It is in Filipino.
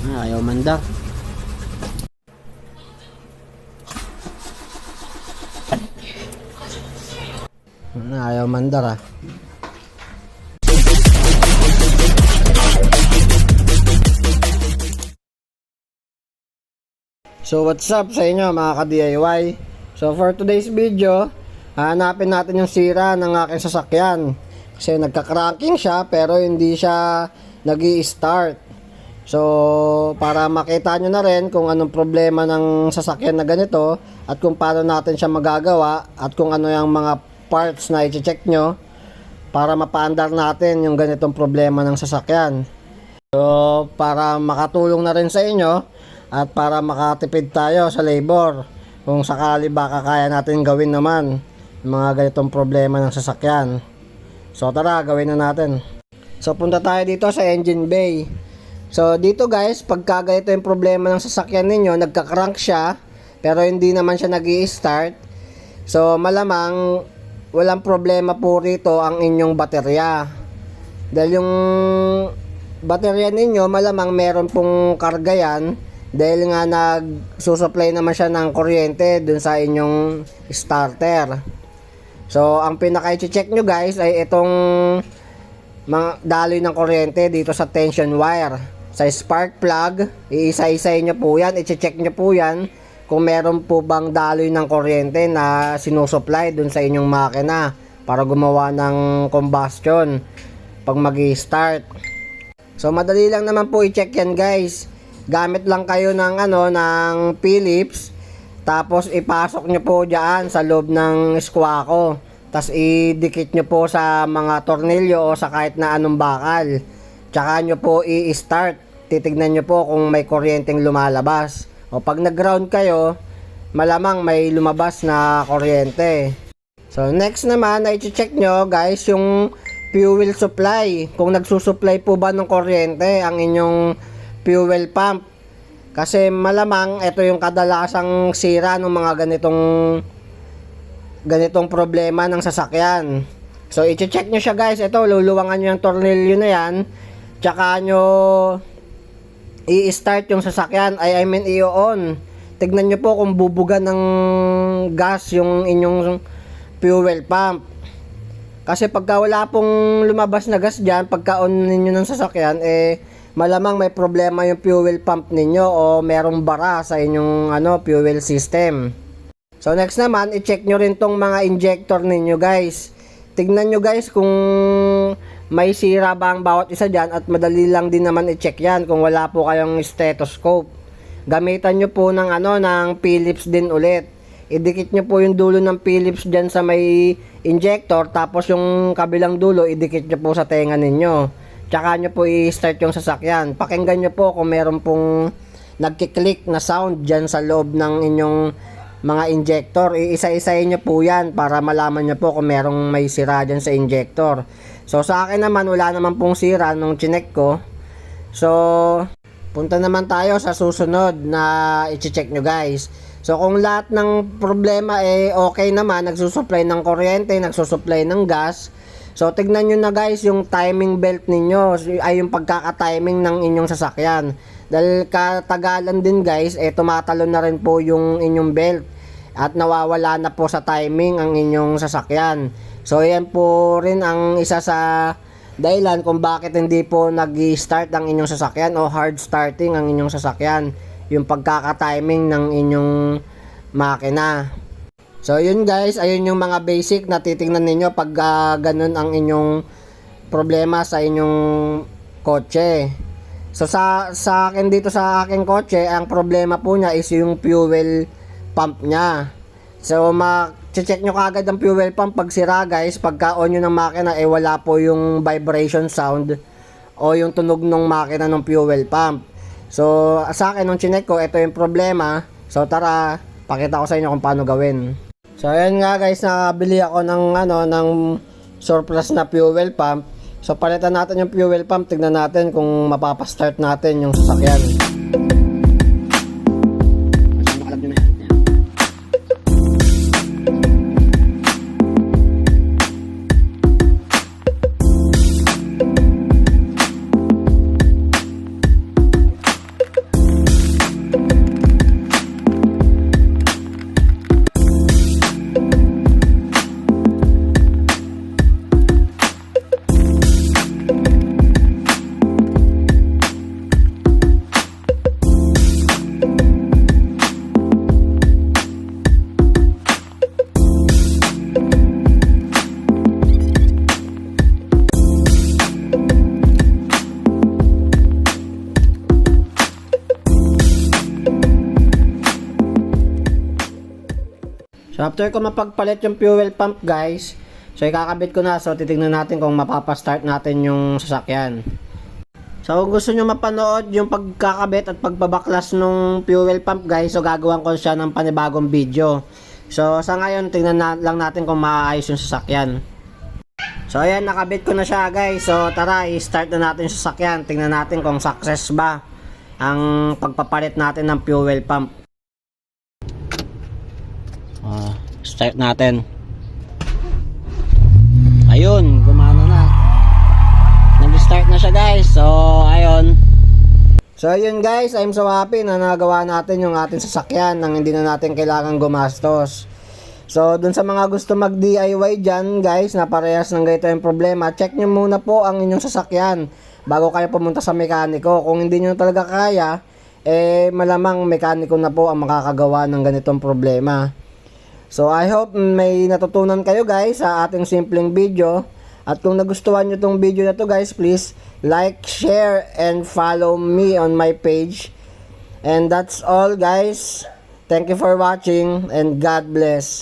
Ayaw mandar. Ayaw mandar ah. So what's up sa inyo mga ka-DIY? So for today's video, hanapin natin yung sira ng aking sasakyan. Kasi nagka-cranking siya pero hindi siya nag-i-start. So para makita nyo na rin kung anong problema ng sasakyan na ganito at kung paano natin siya magagawa at kung ano yung mga parts na i-check nyo para mapaandar natin yung ganitong problema ng sasakyan. So para makatulong na rin sa inyo at para makatipid tayo sa labor kung sakali baka kaya natin gawin naman yung mga ganitong problema ng sasakyan. So tara, gawin na natin. So punta tayo dito sa engine bay. So dito guys, pagka ganito yung problema ng sasakyan ninyo, nagka-crank siya pero hindi naman siya nag-i-start, so malamang walang problema po rito ang inyong baterya. Dahil yung baterya ninyo malamang meron pong karga yan, dahil nga nagsusupply naman siya ng kuryente dun sa inyong starter. So ang pinaka-i-check nyo guys ay itong mga daloy ng kuryente dito sa tension wire. Sa spark plug, iisa-isay nyo po yan, i-check nyo po yan kung meron po bang daloy ng kuryente na sinusupply dun sa inyong makina para gumawa ng combustion pag mag-i-start. So madali lang naman po i-check yan guys. Gamit lang kayo ng ng Phillips, tapos ipasok nyo po diyan sa loob ng squawko, tapos idikit nyo po sa mga tornilyo o sa kahit na anong bakal, tsaka nyo po i-start. Titignan nyo po kung may kuryenteng lumalabas, o pag nag-ground kayo malamang may lumabas na kuryente. So next naman ay i-check nyo guys yung fuel supply, kung nagsusupply po ba ng kuryente ang inyong fuel pump. Kasi malamang ito yung kadalasang sira ng mga ganitong problema ng sasakyan. So i-check nyo siya guys. Ito, luluwangan nyo yung tornilyo na yan, tsaka nyo i-start yung sasakyan, I mean i-on. Tignan nyo po kung bubuga ng gas yung inyong fuel pump. Kasi pagka wala pong lumabas na gas dyan, pagka on ninyo ng sasakyan, malamang may problema yung fuel pump ninyo o merong bara sa inyong fuel system. So next naman, i-check nyo rin tong mga injector ninyo guys. Tignan nyo guys kung may sira ba ang bawat isa dyan, at madali lang din naman i-check yan kung wala po kayong stethoscope. Gamitan nyo po ng ng Phillips din ulit. Idikit nyo po yung dulo ng Phillips dyan sa may injector, tapos yung kabilang dulo idikit nyo po sa tenga ninyo. Tsaka nyo po i-start yung sasakyan. Pakinggan nyo po kung meron pong nagkiklik na sound dyan sa loob ng inyong mga injector. Iisa-isayin nyo po yan para malaman nyo po kung merong may sira dyan sa injector. So sa akin naman, wala naman pong sira nung chinek ko. So punta naman tayo sa susunod na i-check nyo guys. So kung lahat ng problema okay naman, nagsusupply ng kuryente, nagsusupply ng gas, so tignan nyo na guys yung timing belt ninyo, ay yung pagkaka-timing ng inyong sasakyan. Dahil katagalan din guys, tumatalon na rin po yung inyong belt at nawawala na po sa timing ang inyong sasakyan. So yan po rin ang isa sa dahilan kung bakit hindi po nag-i-start ang inyong sasakyan o hard starting ang inyong sasakyan, yung pagkaka-timing ng inyong makina. So yun guys, ayun yung mga basic na titingnan ninyo pag ganun ang inyong problema sa inyong kotse. So sa akin dito sa aking kotse, ang problema po niya is yung fuel pump niya. So check nyo kagad ang fuel pump pag sira guys. Pagka on nyo ng makina wala po yung vibration sound o yung tunog ng makina ng fuel pump. So sa akin nung chinek ko, ito yung problema. So tara, pakita ko sa inyo kung paano gawin. So ayan nga guys, nakabili ako ng surplus na fuel pump. So palitan natin yung fuel pump, tignan natin kung mapapastart natin yung sasakyan. So after ko mapagpalit yung fuel pump guys, so ikakabit ko na. So titignan natin kung mapapastart natin yung sasakyan. So kung gusto nyo mapanood yung pagkakabit at pagbabaklas ng fuel pump guys, so gagawin ko siya ng panibagong video. So sa ngayon tingnan lang natin kung maayos yung sasakyan. So ayan, nakabit ko na siya guys. So tara, i-start na natin yung sasakyan. Tingnan natin kung success ba ang pagpapalit natin ng fuel pump. Start natin. Ayun, gumana na. Nag-start na siya guys. So ayun. So ayun guys, I'm so happy na nagawa natin yung ating sasakyan nang hindi na natin kailangan gumastos. So dun sa mga gusto mag DIY dyan guys, na parehas ng ganito yung problema, check nyo muna po ang inyong sasakyan bago kayo pumunta sa mekaniko. Kung hindi nyo talaga kaya, malamang mekaniko na po ang makakagawa ng ganitong problema. So I hope may natutunan kayo guys sa ating simpleng video. At kung nagustuhan nyo tong video na to guys, please like, share, and follow me on my page. And that's all guys. Thank you for watching and God bless.